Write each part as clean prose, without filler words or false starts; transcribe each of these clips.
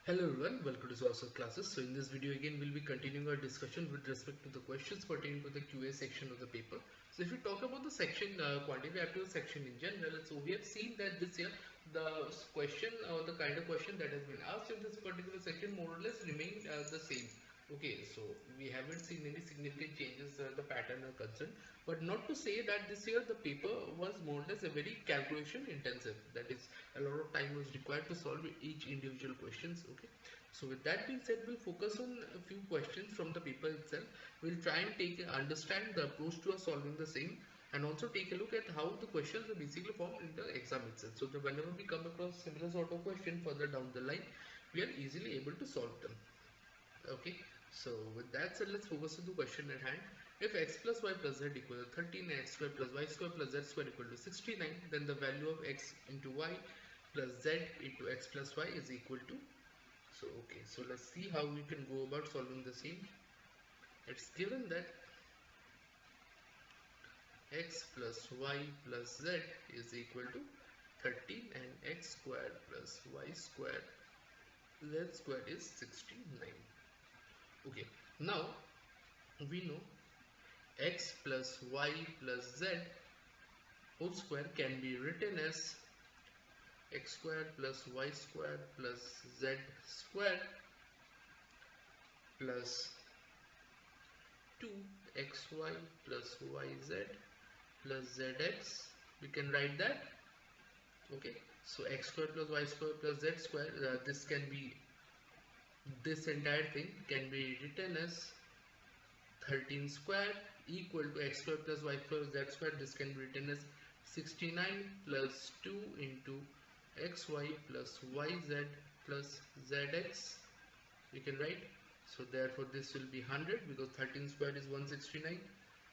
Hello everyone, welcome to Source of Classes. So in this video again we'll be continuing our discussion with respect to the questions pertaining to the QA section of the paper. So if you talk about the section quantitative aptitude section in general, so we have seen that this year the question or the kind of question that has been asked in this particular section more or less remained the same. Okay, so we haven't seen any significant changes the pattern are concerned, but not to say that this year the paper was more or less a very calculation intensive, that is a lot of time was required to solve each individual questions. Okay, so with that being said, we'll focus on a few questions from the paper itself. We'll try and understand the approach to solving the same, and also take a look at how the questions are basically formed in the exam itself, so that whenever we come across similar sort of question further down the line, we are easily able to solve them. Okay, so with that said, let's focus on the question at hand. If x plus y plus z equal to 13 and x square plus y square plus z square equal to 69, then the value of x into y plus z into x plus y is equal to. So okay, so let's see how we can go about solving the same. It's given that x plus y plus z is equal to 13 and x square plus y square z square is 69. Okay, now we know x plus y plus z whole square can be written as x square plus y square plus z square plus 2xy plus yz plus zx. We can write that. Okay, so x square plus y square plus z square, this entire thing can be written as 13 square equal to x square plus y plus z square. This can be written as 69 plus 2 into xy plus yz plus zx. We can write, so therefore this will be 100 because 13 square is 169.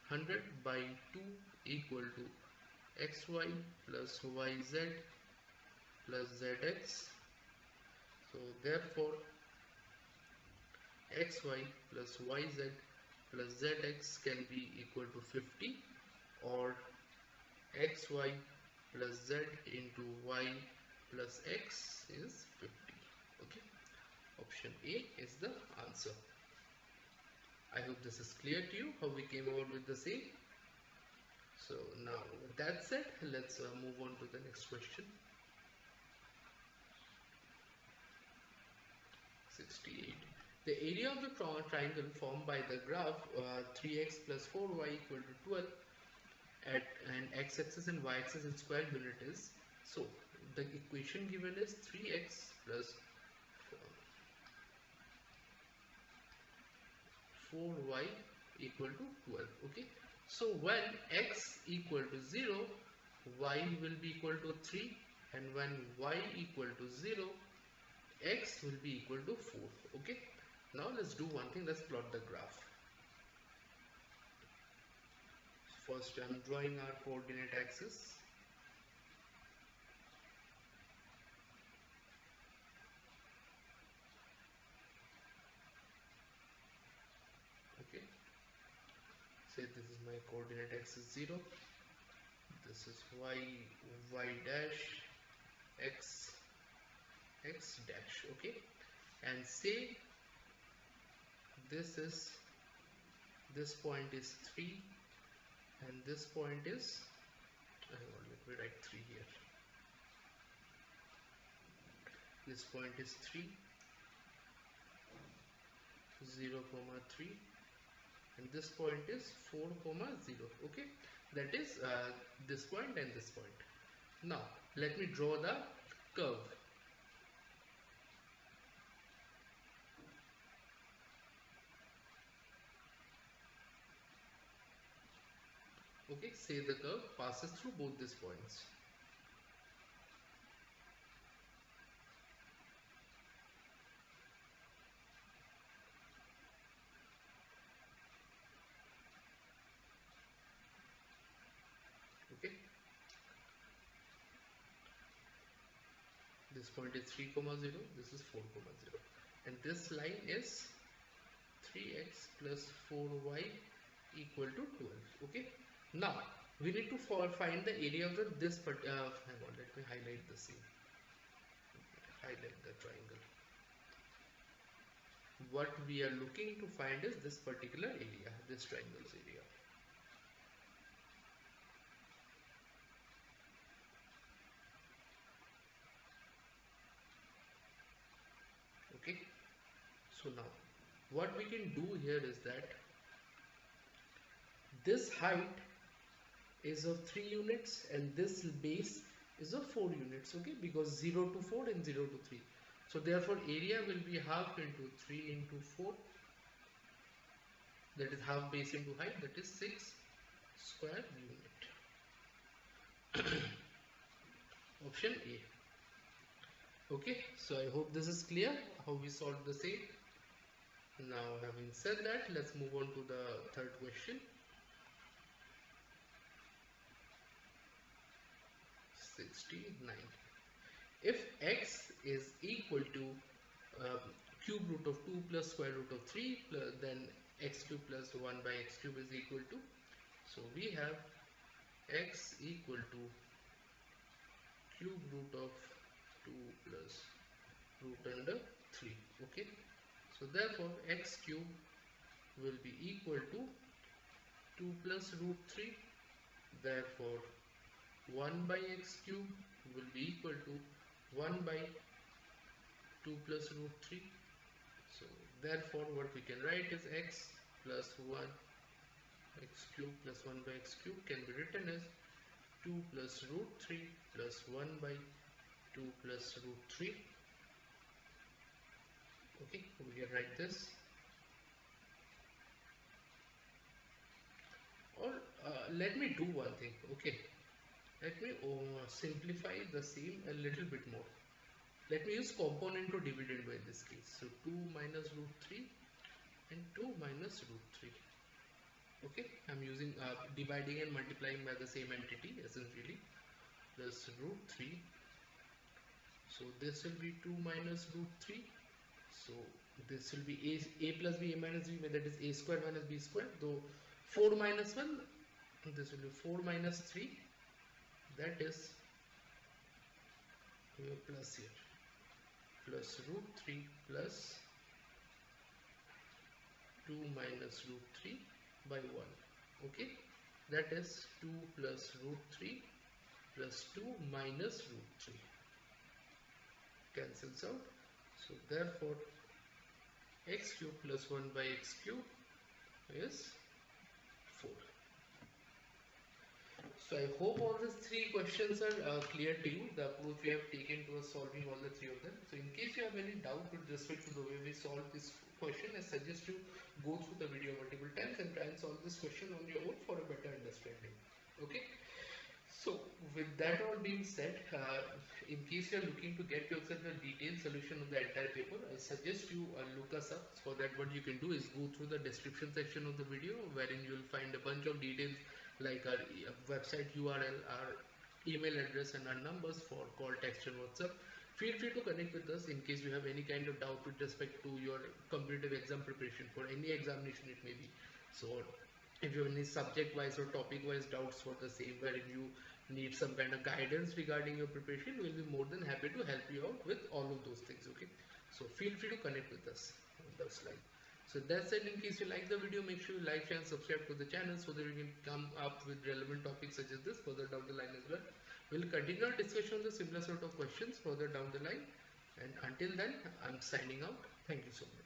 100 by 2 equal to xy plus yz plus zx. So therefore xy plus yz plus zx can be equal to 50, or xy plus z into y plus x is 50. Okay, option A is the answer. I hope this is clear to you how we came about with the same. So now with that said, let's move on to the next question. 68. The area of the triangle formed by the graph 3x plus 4y equal to 12 at an x-axis and y-axis in square unit is. So the equation given is 3x plus 4y equal to 12. Okay, so when x equal to 0, y will be equal to 3, and when y equal to 0, x will be equal to 4. Okay, now let's do one thing. Let's plot the graph. First I'm drawing our coordinate axis. Okay, say this is my coordinate axis 0, this is y dash, x dash. Okay, and say this point is 3 and this point is, hang on, let me write 3 here. This point is 3, 0, 3, and this point is 4, 0. Okay, that is this point and this point. Now let me draw the curve. Okay, say the curve passes through both these points. Okay, this point is 3, 0, this is 4, 0, and this line is 3x plus 4y equal to 12. Okay, now we need to find the area of this hang on, let me highlight the same, highlight the triangle. what we are looking to find is this particular area, this triangle's area. Okay, so now what we can do here is that this height is of 3 units and this base is of 4 units, okay, because 0 to 4 and 0 to 3. So therefore area will be half into 3 into 4, that is half base into height, that is 6 square unit. Option A. Okay, so I hope this is clear how we solve the same. Now having said that, let's move on to the third question. 69. If x is equal to cube root of 2 plus square root of 3, then x cube plus 1 by x cube is equal to, so we have x equal to cube root of 2 plus root under 3. Okay, so therefore x cube will be equal to 2 plus root 3, therefore 1 by x cube will be equal to 1 by 2 plus root 3. So therefore what we can write is x plus 1 x cube plus 1 by x cube can be written as 2 plus root 3 plus 1 by 2 plus root 3. Okay, we can write this. Or let me do one thing. Okay, let me simplify the same a little bit more. Let me use component to dividend by in this case. So 2 minus root 3 and 2 minus root 3. Okay, I'm using dividing and multiplying by the same entity essentially, plus root 3. So this will be 2 minus root 3. So this will be a plus b a minus b, that is a square minus b square. Though 4 minus 1, this will be 4 minus 3, that is plus here, plus root 3 plus 2 minus root 3 by 1. Okay, that is 2 plus root 3 plus 2 minus root 3, cancels out. So therefore x cube plus 1 by x cube is 4. So I hope all these three questions are clear to you, the approach we have taken towards solving all the three of them. So in case you have any doubt with respect to the way we solve this question, I suggest you go through the video multiple times and try and solve this question on your own for a better understanding. Okay. So with that all being said, in case you are looking to get yourself a detailed solution of the entire paper, I suggest you look us up. For that, what you can do is go through the description section of the video, wherein you will find a bunch of details like our website URL, our email address and our numbers for call, text and WhatsApp. Feel free to connect with us in case you have any kind of doubt with respect to your competitive exam preparation for any examination it may be. So if you have any subject wise or topic wise doubts for the same, wherein you need some kind of guidance regarding your preparation, we will be more than happy to help you out with all of those things. Okay, so feel free to connect with us on the slide. So that's it. In case you like the video, make sure you like, share and subscribe to the channel so that we can come up with relevant topics such as this further down the line as well. We'll continue our discussion on the similar sort of questions further down the line, and until then I'm signing out. Thank you so much.